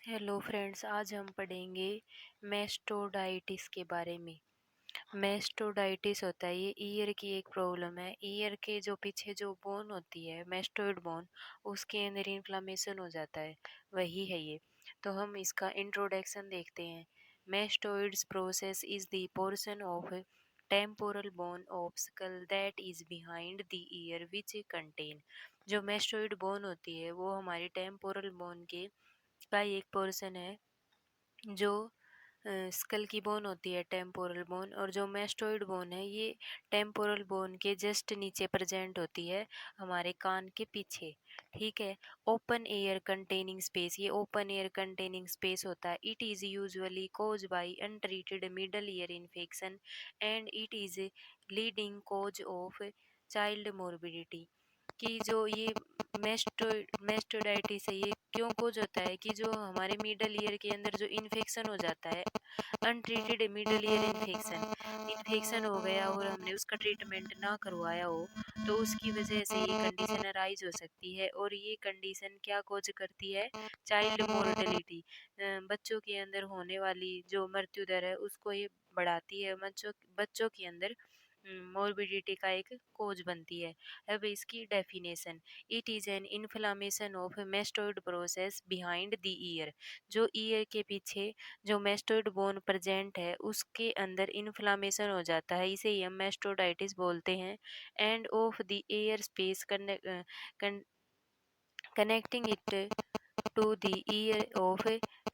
Hello friends, आज हम पढ़ेंगे मैस्टोडाइटिस के बारे में। मैस्टोडाइटिस होता है, ये ईयर की एक प्रॉब्लम है। ईयर के जो पीछे जो बोन होती है, मैस्टोइड बोन, उसके अंदर इन्फ्लामेशन हो जाता है, वही है ये। तो हम इसका इंट्रोडक्शन देखते हैं। Mastoids process is the portion of temporal bone of skull that is behind the ear which contain. जो मैस्टोइड बोन होती है वो हमारी टेम्पोरल बोन के का एक पोर्शन है जो स्कल की बोन होती है, टेम्पोरल बोन। और जो मैस्टोइड बोन है ये टेम्पोरल बोन के जस्ट नीचे प्रेजेंट होती है, हमारे कान के पीछे। ठीक है। ओपन एयर कंटेनिंग स्पेस, ये ओपन एयर कंटेनिंग स्पेस होता है। It is usually cause by untreated middle ear infection and it is leading cause of child morbidity. कि जो ये मैस्टोडाइटिस है, ये क्यों कोज होता है कि जो हमारे मिडल ईयर के अंदर जो इन्फेक्शन हो जाता है, untreated middle ear infection infection हो गया और हमने उसका ट्रीटमेंट ना करवाया हो, तो उसकी वजह से ये कंडीशन अराइज हो सकती है। और ये कंडीशन क्या कोज करती है? चाइल्ड मोर्टेलिटी, बच्चों के अंदर होने वाली जो मृत्यु दर है उसको ये बढ़ाती है। बच्चों बच्चों के अंदर मोर्बिडिटी का एक कोज बनती है। अब इसकी definition, it is an inflammation of mastoid process behind the ear. जो ईयर के पीछे जो मैस्टोइड बोन प्रेजेंट है उसके अंदर इन्फ्लामेशन हो जाता है, इसे ही हम मैस्टोडाइटिस बोलते हैं। And of the air space connecting it to the ear of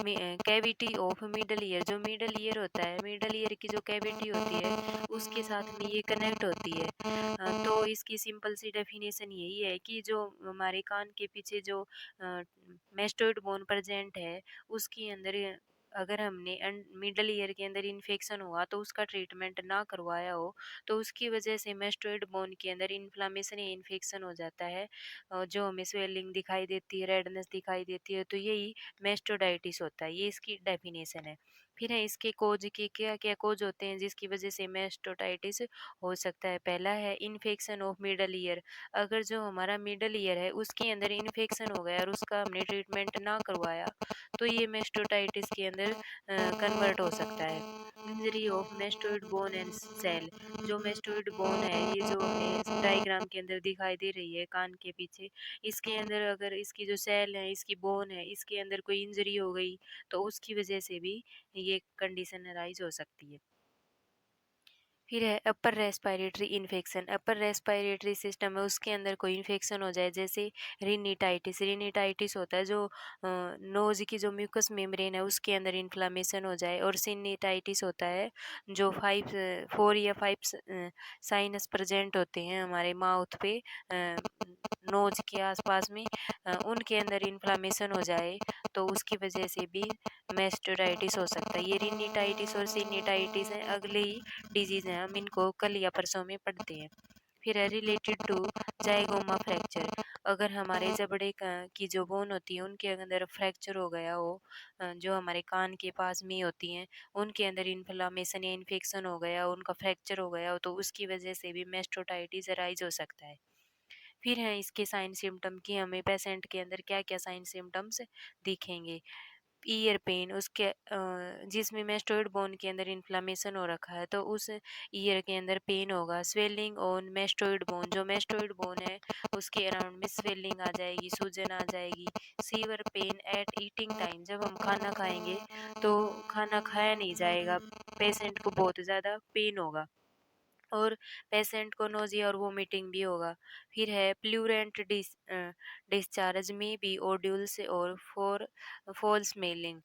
cavity of middle ear. जो मिडल ईयर होता है, मिडल ईयर की जो कैविटी होती है उसके साथ में ये कनेक्ट होती है। तो इसकी सिंपल सी डेफिनेशन यही है कि जो हमारे कान के पीछे जो मैस्टोइड बोन प्रेजेंट है उसके अंदर अगर हमने मिडल ईयर के अंदर इन्फेक्शन हुआ तो उसका ट्रीटमेंट ना करवाया हो, तो उसकी वजह से मैस्टोइड बोन के अंदर इन्फ्लामेशन या इन्फेक्शन हो जाता है। जो हमें स्वेलिंग दिखाई देती है, रेडनेस दिखाई देती है, तो यही मैस्टोडाइटिस होता है। ये इसकी डेफिनेशन है। फिर है इसके कोज के क्या क्या कोज होते हैं जिसकी वजह से मैस्टोडाइटिस हो सकता है। पहला है इन्फेक्शन ऑफ मिडल ईयर। अगर जो हमारा मिडल ईयर है उसके अंदर इन्फेक्शन हो गया और उसका हमने ट्रीटमेंट ना करवाया, तो ये मैस्टोडाइटिस के अंदर कन्वर्ट हो सकता है। Injury of mastoid bone and cell. जो मैस्टोइड बोन है, ये जो हमें डायग्राम के अंदर दिखाई दे रही है कान के पीछे, इसके अंदर अगर इसकी जो सेल है, इसकी बोन है, इसके अंदर कोई इंजरी हो गई तो उसकी वजह से भी ये कंडीशन अराइज हो सकती है। फिर है upper respiratory infection. Upper respiratory system है उसके अंदर कोई इन्फेक्शन हो जाए, जैसे रिनिटाइटिस। रिनिटाइटिस होता है जो नोज की जो म्यूकस मेम्ब्रेन है उसके अंदर इन्फ्लामेशन हो जाए। और सिनिटाइटिस होता है जो 4 या 5 साइनस प्रेजेंट होते हैं हमारे माउथ पे, नोज के आसपास में, उनके अंदर इन्फ्लामेशन हो जाए तो उसकी वजह से भी मैस्टोडाइटिस हो सकता है। ये रिनिटाइटिस और सिनिटाइटिस है, अगले ही डिजीज हैं, हम इनको कल या परसों में पढ़ते हैं। फिर है रिलेटेड टू जाइगोमा फ्रैक्चर। अगर हमारे जबड़े की जो बोन होती है उनके अंदर फ्रैक्चर हो गया हो, जो हमारे कान के पास में होती हैं उनके अंदर इन्फ्लामेशन या इन्फेक्शन हो गया, उनका फ्रैक्चर हो गया हो, तो उसकी वजह से भी मैस्टोडाइटिस अराइज हो सकता है। फिर है इसके साइन सिम्टम कि हमें पेशेंट के अंदर क्या क्या साइन सिम्टम्स दिखेंगे। ईयर पेन, उसके जिसमें मैस्टोइड बोन के अंदर इन्फ्लामेशन हो रखा है तो उस ईयर के अंदर पेन होगा। स्वेलिंग ऑन मैस्टोइड बोन, जो मैस्टोइड बोन है उसके अराउंड में स्वेलिंग आ जाएगी, सूजन आ जाएगी। Sewer pen eight eating time, जब हम खाना खाएंगे तो खाना खाया नहीं जाएगा, पेशेंट को बहुत ज़्यादा पेन होगा और पेशेंट को नोजिया और वोमिटिंग भी होगा। फिर है प्लूरेंट डिस्चार्ज में बी ओड्यूल से और फॉल स्मेलिंग।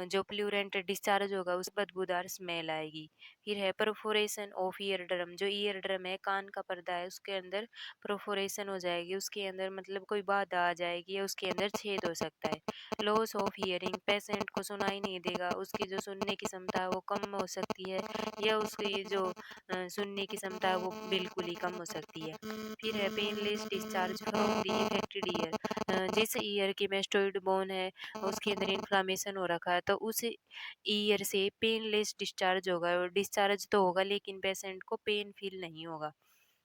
जो प्लूरेंट डिस्चार्ज होगा उस बदबूदार स्मेल आएगी। फिर है परफोरेशन ऑफ ईयर ड्रम। जो ईयर ड्रम है, कान का पर्दा है, उसके अंदर परफोरेशन हो जाएगी, उसके अंदर मतलब कोई बाधा आ जाएगी या उसके अंदर छेद हो सकता है। लॉस ऑफ हियरिंग, पेशेंट को सुनाई नहीं देगा, उसकी जो सुनने की क्षमता है वो कम हो सकती है या उसकी जो सुनने की क्षमता है वो बिल्कुल ही कम हो सकती है। फिर है painless discharge from the affected year. जिस ईयर की मैस्टोइड बोन है उसके अंदर इन्फ्लामेशन हो रखा है तो उस ईयर से पेनलेस डिस्चार्ज होगा। और डिस्चार्ज तो होगा लेकिन पेशेंट को पेन फील नहीं होगा।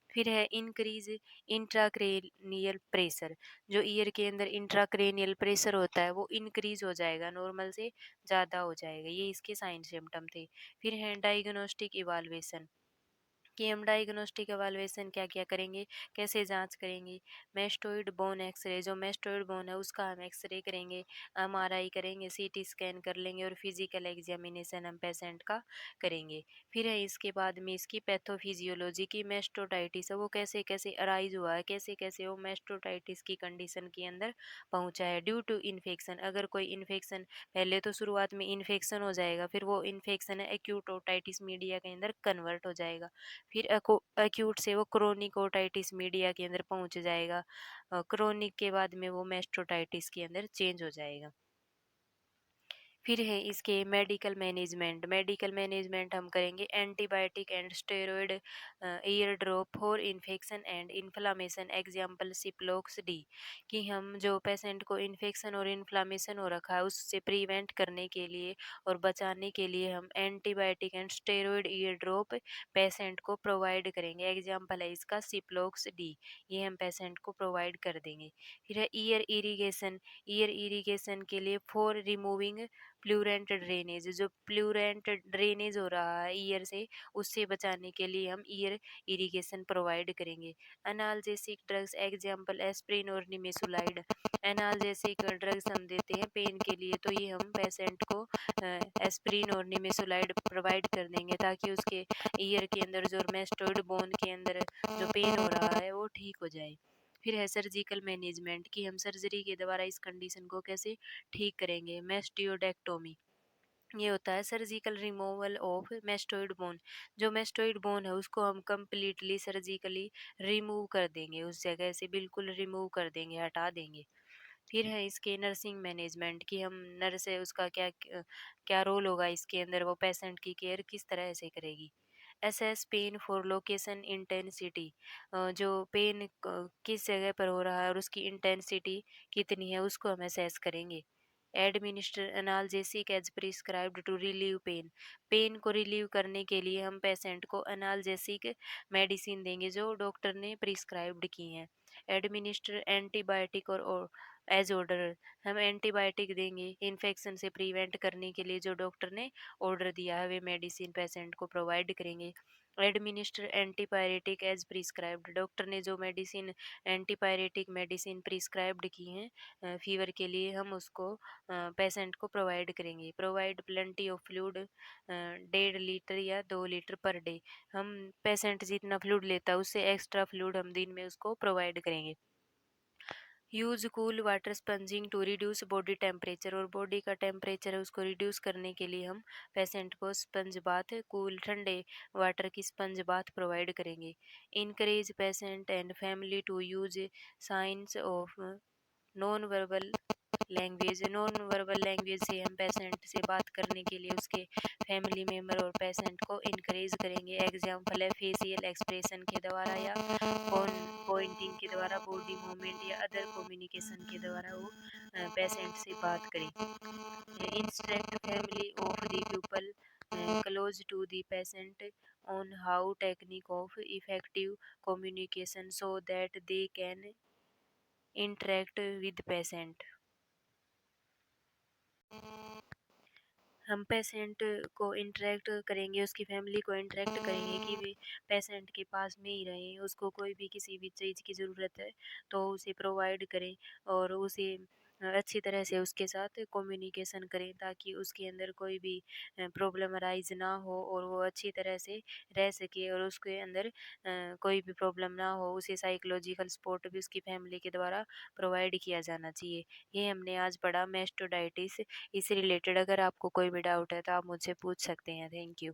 फिर है इंक्रीज इंट्राक्रेनियल प्रेशर। जो ईयर के अंदर इंट्राक्रेनियल प्रेशर होता है वो इंक्रीज हो जाएगा, नॉर्मल से ज़्यादा हो जाएगा। ये इसके साइन सिम्टम थे। फिर है डायग्नोस्टिक इवाल्वेशन, कि हम डायग्नोस्टिक एवालुएशन क्या क्या करेंगे, कैसे जांच करेंगे। मेस्टोइड बोन एक्सरे, जो मेस्टोइड बोन है उसका हम एक्सरे करेंगे, एमआरआई करेंगे, सीटी स्कैन कर लेंगे और फिजिकल एग्जामिनेशन हम पेशेंट का करेंगे। फिर है इसके बाद में इसकी पैथोफिजियोलॉजी की, मेस्टोटाइटिस है वो कैसे कैसे अराइज हुआ है, कैसे कैसे वो मेस्टोटाइटिस की कंडीशन के अंदर पहुंचा है ड्यू टू इन्फेक्शन। अगर कोई इन्फेक्शन, पहले तो शुरुआत में इन्फेक्शन हो जाएगा, फिर वो इन्फेक्शन है एक्यूट ओटाइटिस मीडिया के अंदर कन्वर्ट हो जाएगा, फिर एक्यूट से वो क्रोनिक ओटाइटिस मीडिया के अंदर पहुंच जाएगा, क्रोनिक के बाद में वो मेस्टोटाइटिस के अंदर चेंज हो जाएगा। फिर है इसके मेडिकल मैनेजमेंट हम करेंगे antibiotic and steroid ear drop for infection and inflammation, example Ciplox D. कि हम जो पेशेंट को इन्फेक्शन और इन्फ्लामेशन हो रखा है उससे प्रिवेंट करने के लिए और बचाने के लिए हम antibiotic and steroid ear drop patient को प्रोवाइड करेंगे, एग्जाम्पल है इसका सिप्लोक्स डी। ये हम पेशेंट को प्रोवाइड कर देंगे। फिर है ईयर इरिगेशन के लिए फॉर रिमूविंग प्लूरेंट ड्रेनेज, जो प्लूरेंट ड्रेनेज हो रहा है ईयर से, उससे बचाने के लिए हम ईयर इरिगेशन प्रोवाइड करेंगे। एनाल्जेसिक ड्रग्स, एग्जाम्पल एस्प्रिन और निमेसुलाइड। एनाल्जेसिक ड्रग्स हम देते हैं पेन के लिए, तो ये हम पेशेंट को एस्प्रिन और निमेसुलाइड प्रोवाइड कर देंगे ताकि उसके ईयर के अंदर जो मेस्टोइड बोन के अंदर जो पेन हो रहा है वो ठीक हो जाए। फिर है सर्जिकल मैनेजमेंट, कि हम सर्जरी के द्वारा इस कंडीशन को कैसे ठीक करेंगे। मेस्टियोडेक्टोमी, ये होता है surgical removal of mastoid bone. जो मेस्टोइड बोन है उसको हम कम्प्लीटली सर्जिकली रिमूव कर देंगे, उस जगह से बिल्कुल रिमूव कर देंगे, हटा देंगे। फिर है इसके नर्सिंग मैनेजमेंट, कि हम नर्स है उसका क्या क्या रोल होगा इसके अंदर, वो पेशेंट की केयर किस तरह से करेगी। Assess pain for location intensity, जो पेन किस जगह पर हो रहा है और उसकी इंटेंसिटी कितनी है उसको हम असेस करेंगे। Administer analgesic as prescribed to relieve pain, pain को रिलीव करने के लिए हम पेशेंट को एनाल्जेसिक मेडिसिन देंगे जो डॉक्टर ने प्रिस्क्राइब्ड की हैं। एडमिनिस्टर एंटीबायोटिक और एज ऑर्डर, हम एंटीबायोटिक देंगे इन्फेक्शन से प्रिवेंट करने के लिए, जो डॉक्टर ने ऑर्डर दिया है वे मेडिसिन पेशेंट को प्रोवाइड करेंगे। Administer antipyretic as prescribed, doctor ने जो मेडिसिन एंटीपायरेटिक मेडिसिन प्रिस्क्राइब्ड की हैं फीवर के लिए, हम उसको पेशेंट को प्रोवाइड करेंगे। Provide plenty of fluid, 1.5 litre या 2 लीटर पर डे, हम पेशेंट जितना फ्लूड लेता है उससे एक्स्ट्रा फ्लूड हम दिन में उसको प्रोवाइड करेंगे। Use cool water sponging to reduce body temperature, और बॉडी का टेम्परेचर है उसको रिड्यूस करने के लिए हम पेशेंट को स्पंज बाथ, कूल ठंडे वाटर की स्पंज बाथ प्रोवाइड करेंगे। Encourage patient and family to use science of non verbal language, non verbal language से हम पेशेंट से बात करने के लिए उसके फैमिली मेम्बर और पेशेंट को इनकरेज करेंगे, एग्जाम्पल है फेशियल एक्सप्रेशन के द्वारा या पॉइंटिंग के द्वारा, बॉडी मूवमेंट या अदर कम्युनिकेशन के द्वारा वो पेशेंट से बात करें। Instruct family of the people close to the patient on how technique of effective communication so that they can interact with patient। हम पेशेंट को इंटरेक्ट करेंगे, उसकी फैमिली को इंटरेक्ट करेंगे कि वे पेशेंट के पास में ही रहें, उसको कोई भी किसी भी चीज़ की ज़रूरत है तो उसे प्रोवाइड करें और उसे अच्छी तरह से उसके साथ कम्युनिकेशन करें ताकि उसके अंदर कोई भी प्रॉब्लम अराइज ना हो और वो अच्छी तरह से रह सके और उसके अंदर कोई भी प्रॉब्लम ना हो। उसे साइकोलॉजिकल सपोर्ट भी उसकी फैमिली के द्वारा प्रोवाइड किया जाना चाहिए। ये हमने आज पढ़ा मेस्टोडाइटिस। इससे रिलेटेड अगर आपको कोई भी डाउट है तो आप मुझसे पूछ सकते हैं। Thank you.